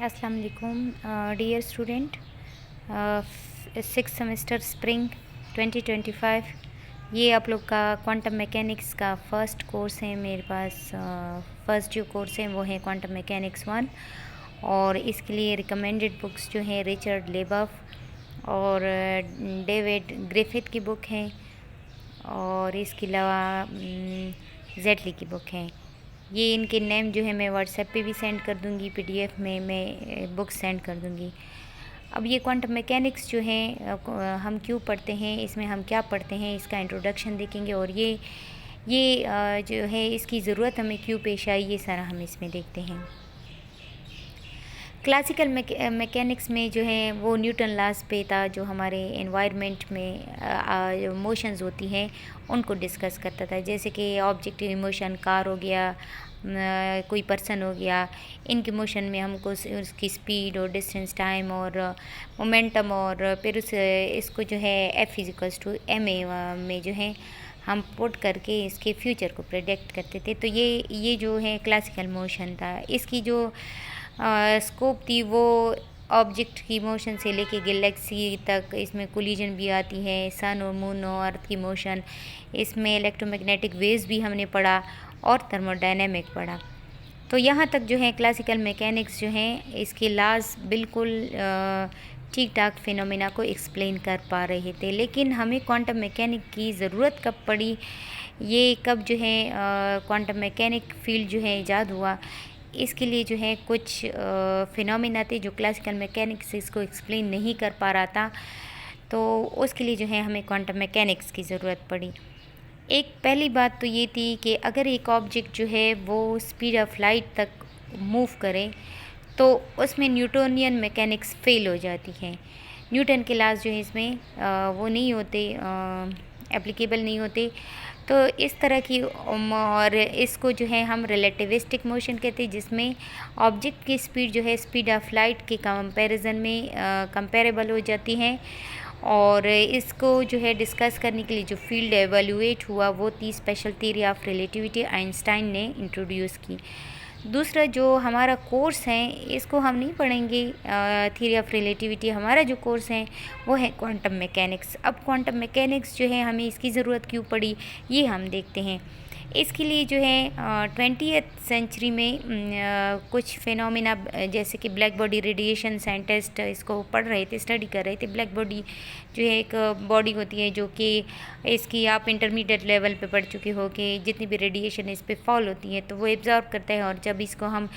अस्सलाम वालेकुम dear student, six semester spring 2025। ये आप लोग का क्वांटम मैकेनिक्स का फ़र्स्ट कोर्स है। मेरे पास फ़र्स्ट जो कोर्स है वो है क्वांटम मैकेनिक्स 1, और इसके लिए रिकमेंडेड बुक्स जो हैं रिचर्ड लेबफ और डेविड ग्रिफिथ की बुक है, और इसके अलावा जेटली की बुक है। ये इनके नेम जो है मैं व्हाट्सएप पे भी सेंड कर दूँगी, पीडीएफ में मैं बुक सेंड कर दूँगी। अब ये क्वांटम मैकेनिक्स जो है हम क्यों पढ़ते हैं, इसमें हम क्या पढ़ते हैं, इसका इंट्रोडक्शन देखेंगे, और ये जो है इसकी ज़रूरत हमें क्यों पेश आई, ये सारा हम इसमें देखते हैं। क्लासिकल मैकेनिक्स में जो है वो न्यूटन लॉज पे था, जो हमारे एनवायरनमेंट में जो मोशंस होती हैं उनको डिस्कस करता था, जैसे कि ऑब्जेक्टिव इमोशन, कार हो गया, कोई पर्सन हो गया। इनके मोशन में हमको उसकी स्पीड और डिस्टेंस, टाइम और मोमेंटम, और फिर इसको जो है F=ma में जो है हम पुट करके इसके फ्यूचर को प्रेडिक्ट करते थे। तो ये जो है क्लासिकल मोशन था। इसकी जो स्कोप थी वो ऑब्जेक्ट की मोशन से लेके गैलेक्सी तक, इसमें कोलिजन भी आती है, सन और मून और अर्थ की मोशन, इसमें इलेक्ट्रोमैग्नेटिक वेव्स भी हमने पढ़ा और थर्मोडायनेमिक पढ़ा। तो यहाँ तक जो है क्लासिकल मैकेनिक्स जो है इसके लॉज बिल्कुल ठीक ठाक फिनोमेना को एक्सप्लेन कर पा रहे थे। लेकिन हमें क्वांटम मैकेनिक की ज़रूरत कब पड़ी, ये कब जो है क्वांटम मैकेनिक फील्ड जो है ईजाद हुआ, इसके लिए जो है कुछ फिनोमेना थे जो क्लासिकल मैकेनिक्स इसको एक्सप्लेन नहीं कर पा रहा था। तो उसके लिए जो है हमें क्वांटम मैकेनिक्स की ज़रूरत पड़ी। एक पहली बात तो ये थी कि अगर एक ऑब्जेक्ट जो है वो स्पीड ऑफ लाइट तक मूव करे तो उसमें न्यूटोनियन मैकेनिक्स फ़ेल हो जाती है। न्यूटन के लॉज जो है इसमें वो नहीं होते, एप्लीकेबल नहीं होते। तो इस तरह की और इसको जो है हम रिलेटिविस्टिक मोशन कहते हैं, जिसमें ऑब्जेक्ट की स्पीड जो है स्पीड ऑफ लाइट के कंपैरिजन में कंपेरेबल हो जाती है। और इसको जो है डिस्कस करने के लिए जो फील्ड एवेल्यूएट हुआ वो थी special theory of relativity, Einstein ने इंट्रोड्यूस की। दूसरा जो हमारा कोर्स है इसको हम नहीं पढ़ेंगे थ्योरी ऑफ रिलेटिविटी, हमारा जो कोर्स है वो है क्वांटम मैकेनिक्स। अब क्वांटम मैकेनिक्स जो है हमें इसकी ज़रूरत क्यों पड़ी, ये हम देखते हैं। इसके लिए जो है 20th सेंचुरी में कुछ फिनोमेना, जैसे कि ब्लैक बॉडी रेडिएशन, साइंटिस्ट इसको पढ़ रहे थे, स्टडी कर रहे थे। ब्लैक बॉडी जो है एक बॉडी होती है जो कि इसकी आप इंटरमीडिएट लेवल पे पढ़ चुके हो कि जितनी भी रेडिएशन इस पे फॉल होती है तो वो एब्जॉर्ब करता है, और जब इसको हम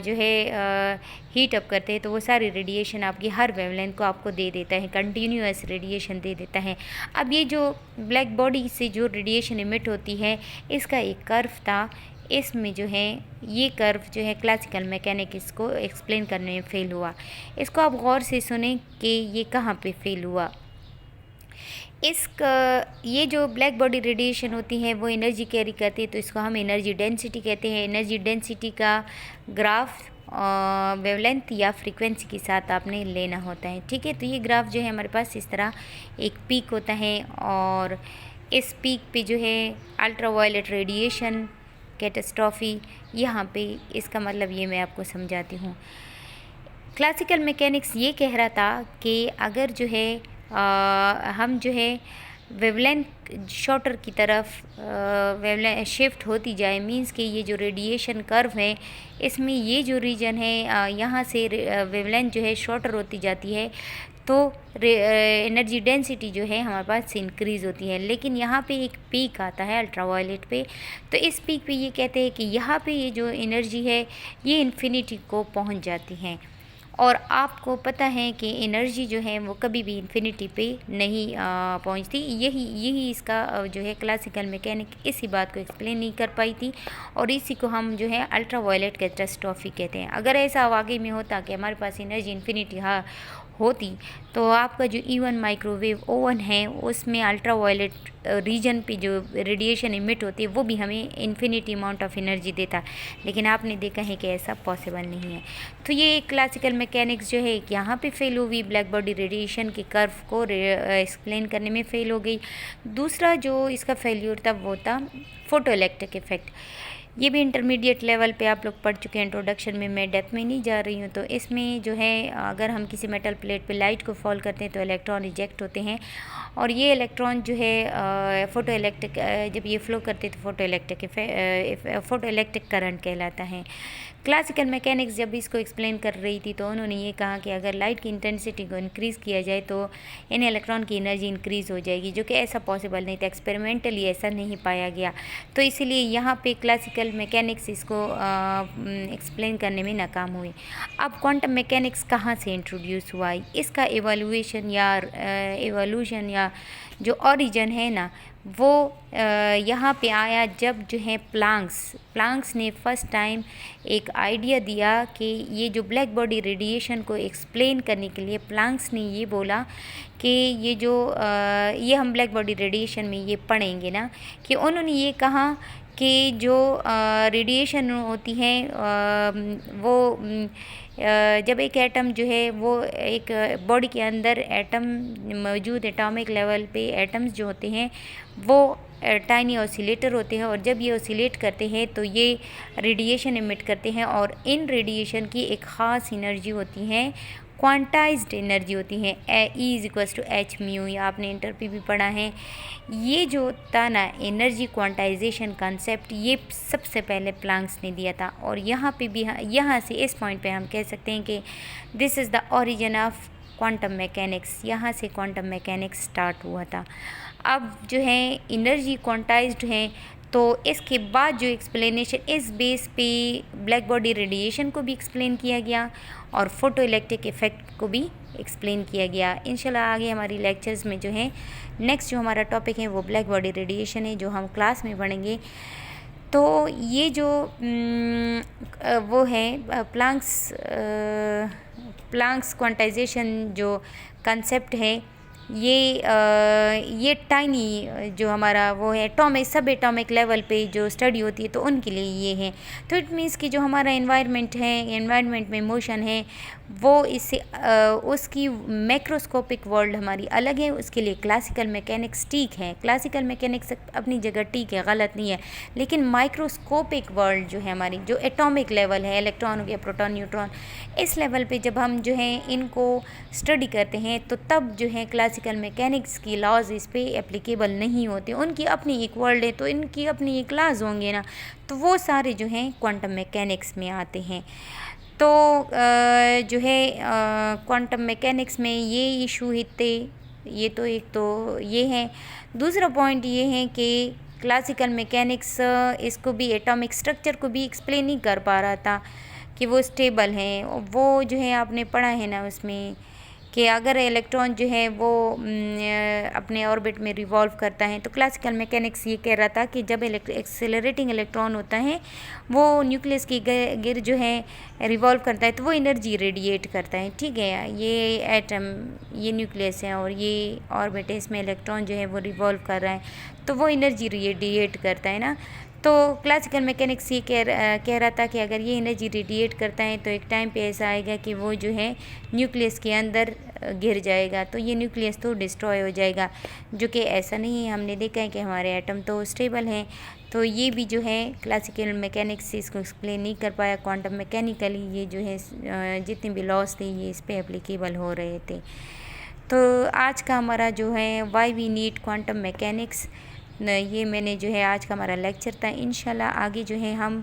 जो है हीट अप करते हैं तो वो सारी रेडिएशन आपकी हर वेवलेंथ को आपको दे देता है, कंटिन्यूअस रेडिएशन दे देता है। अब ये जो ब्लैक बॉडी से जो रेडिएशन इमिट होती है इसका एक कर्व था, इसमें जो है ये कर्व जो है क्लासिकल मैकेनिक इसको एक्सप्लेन करने में फ़ेल हुआ। इसको आप गौर से सुने कि ये कहाँ पे फ़ेल हुआ। ये जो ब्लैक बॉडी रेडिएशन होती है वो एनर्जी कैरी करती है, तो इसको हम एनर्जी डेंसिटी कहते हैं। एनर्जी डेंसिटी का ग्राफ वेवलेंथ या फ्रीक्वेंसी के साथ आपने लेना होता है, ठीक है। तो ये ग्राफ जो है हमारे पास इस तरह एक पीक होता है, और इस पीक पे जो है अल्ट्रावायलेट रेडिएशन कैटास्ट्रॉफी, यहाँ पे इसका मतलब ये मैं आपको समझाती हूँ। क्लासिकल मैकेनिक्स ये कह रहा था कि अगर जो है हम जो है वेवलेंथ शॉर्टर की तरफ वेवलेंथ शिफ्ट होती जाए, मींस कि ये जो रेडिएशन कर्व है इसमें ये जो रीजन है यहाँ से वेवलेंथ जो है शॉर्टर होती जाती है, तो एनर्जी डेंसिटी जो है हमारे पास इंक्रीज़ होती है। लेकिन यहाँ पे एक पीक आता है अल्ट्रावायलेट पे, तो इस पीक पे ये कहते हैं कि यहाँ पे ये जो एनर्जी है ये इन्फिनिटी को पहुँच जाती है, और आपको पता है कि एनर्जी जो है वो कभी भी इन्फिनिटी पे नहीं पहुंचती। यही इसका जो है क्लासिकल मैकेनिक इसी बात को एक्सप्लेन नहीं कर पाई थी, और इसी को हम जो है अल्ट्रावायलेट कैटास्ट्रॉफी कहते हैं। अगर ऐसा वाकई में होता कि हमारे पास एनर्जी इन्फिनिटी होती तो आपका जो E1 माइक्रोवेव ओवन है उसमें अल्ट्रावायलेट रीजन पे जो रेडिएशन इमिट होती है वो भी हमें इन्फिनिटी अमाउंट ऑफ एनर्जी देता, लेकिन आपने देखा है कि ऐसा पॉसिबल नहीं है। तो ये क्लासिकल मैकेनिक्स जो है यहाँ पे फेल हुई, ब्लैक बॉडी रेडिएशन के कर्व को एक्सप्लेन करने में फेल हो गई। दूसरा जो इसका फेल्यूर था वो था फोटो इलेक्ट्रिक इफेक्ट। ये भी इंटरमीडिएट लेवल पे आप लोग पढ़ चुके हैं इंट्रोडक्शन में, मैं डेप्थ में नहीं जा रही हूँ। तो इसमें जो है अगर हम किसी मेटल प्लेट पे लाइट को फॉल करते हैं तो इलेक्ट्रॉन इजेक्ट होते हैं, और ये इलेक्ट्रॉन जो है फोटो इलेक्ट्रिक, जब ये फ्लो करते हैं तो फोटो इलेक्ट्रिक करंट कहलाता है। क्लासिकल मैकेनिक्स जब इसको एक्सप्लेन कर रही थी तो उन्होंने ये कहा कि अगर लाइट की इंटेंसिटी को इंक्रीज़ किया जाए तो इन इलेक्ट्रॉन की एनर्जी इंक्रीज़ हो जाएगी, जो कि ऐसा पॉसिबल नहीं था, एक्सपेरिमेंटली ऐसा नहीं पाया गया। तो इसीलिए यहाँ पे क्लासिकल मैकेनिक्स इसको एक्सप्लेन करने में नाकाम हुई। अब क्वांटम मैकेनिक्स कहाँ से इंट्रोड्यूस हुआ, इसका एवोल्यूशन या जो ओरिजिन है ना, वो यहाँ पे आया जब जो है प्लांक्स ने फर्स्ट टाइम एक आइडिया दिया कि ये जो ब्लैक बॉडी रेडिएशन को एक्सप्लेन करने के लिए प्लांक्स ने ये बोला कि ये हम ब्लैक बॉडी रेडिएशन में ये पढ़ेंगे ना, कि उन्होंने ये कहा कि जो रेडिएशन होती है वो जब एक एटम जो है वो एक बॉडी के अंदर एटम मौजूद, एटॉमिक लेवल पे एटम्स जो होते हैं वो टाइनी ऑसिलेटर होते हैं, और जब ये ऑसिलेट करते हैं तो ये रेडिएशन इमिट करते हैं, और इन रेडिएशन की एक ख़ास एनर्जी होती है, क्वांटाइज्ड एनर्जी होती है, E=h μ, या आपने इंटर पे भी पढ़ा है। ये जो था ना एनर्जी क्वांटाइजेशन कॉन्सेप्ट, ये सबसे पहले प्लांक्स ने दिया था, और यहाँ पे भी यहाँ से इस पॉइंट पे हम कह सकते हैं कि this is the origin of quantum mechanics, यहाँ से क्वांटम मैकेनिक्स स्टार्ट हुआ था। अब जो है एनर्जी क्वांटाइज्ड है, तो इसके बाद जो एक्सप्लेनेशन इस बेस पे ब्लैक बॉडी रेडिएशन को भी एक्सप्लेन किया गया और फोटो इलेक्ट्रिक इफ़ेक्ट को भी एक्सप्लेन किया गया। इंशाल्लाह आगे हमारी लेक्चर्स में जो है नेक्स्ट जो हमारा टॉपिक है वो ब्लैक बॉडी रेडिएशन है, जो हम क्लास में पढ़ेंगे। तो ये जो वो है प्लांक्स क्वांटाइजेशन जो कंसेप्ट है, ये टाइनी जो हमारा वो है सब एटॉमिक लेवल पे जो स्टडी होती है तो उनके लिए ये है। तो इट मीन्स कि जो हमारा एनवायरनमेंट में मोशन है वो इससे उसकी मैक्रोस्कोपिक वर्ल्ड हमारी अलग है, उसके लिए क्लासिकल मैकेनिक्स ठीक है, क्लासिकल मैकेनिक्स अपनी जगह ठीक है, गलत नहीं है, लेकिन माइक्रोस्कोपिक वर्ल्ड जो है हमारी, जो एटॉमिक लेवल है, इलेक्ट्रॉन हो गया, प्रोटॉन, न्यूट्रॉन, इस लेवल पे जब हम जो है इनको स्टडी करते हैं तो तब जो है क्लासिकल मैकेनिक्स की लॉज इस पे एप्लीकेबल नहीं होते, उनकी अपनी एक वर्ल्ड है तो इनकी अपनी एक लॉज होंगे ना, तो वो सारे जो हैं क्वांटम मैकेनिक्स में आते हैं। तो जो है क्वांटम मैकेनिक्स में ये इशू थे, ये तो एक तो ये है। दूसरा पॉइंट ये है कि क्लासिकल मैकेनिक्स इसको भी एटॉमिक स्ट्रक्चर को भी एक्सप्लेन नहीं कर पा रहा था कि वो स्टेबल हैं। वो जो है आपने पढ़ा है ना उसमें कि अगर इलेक्ट्रॉन जो है वो अपने ऑर्बिट में रिवॉल्व करता है, तो क्लासिकल मैकेनिक्स ये कह रहा था कि जब एक्सेलरेटिंग इलेक्ट्रॉन होता है वो न्यूक्लियस की गिर जो है रिवॉल्व करता है तो वो एनर्जी रेडिएट करता है। ठीक है, ये एटम, ये न्यूक्लियस है और ये ऑर्बिट है, इसमें इलेक्ट्रॉन जो है वो रिवॉल्व कर रहा है तो वो एनर्जी रेडिएट करता है ना। तो क्लासिकल मैकेनिक्स ये कह रहा था कि अगर ये एनर्जी रेडिएट करता है तो एक टाइम पे ऐसा आएगा कि वो जो है न्यूक्लियस के अंदर गिर जाएगा, तो ये न्यूक्लियस तो डिस्ट्रॉय हो जाएगा, जो कि ऐसा नहीं है। हमने देखा है कि हमारे एटम तो स्टेबल हैं। तो ये भी जो है क्लासिकल मैकेनिक्स से इसको एक्सप्लेन नहीं कर पाया, क्वांटम मैकेनिकली ये जो है जितने भी लॉस थे ये इस पर एप्लीकेबल हो रहे थे। तो आज का हमारा जो है why we need quantum mechanics, ये मैंने जो है आज का हमारा लेक्चर था। इंशाल्लाह आगे जो है हम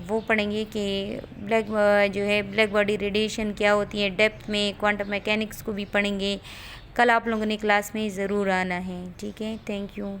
वो पढ़ेंगे कि ब्लैक बॉडी रेडिएशन क्या होती है, डेप्थ में क्वांटम मैकेनिक्स को भी पढ़ेंगे। कल आप लोगों ने क्लास में ज़रूर आना है। ठीक है, थैंक यू।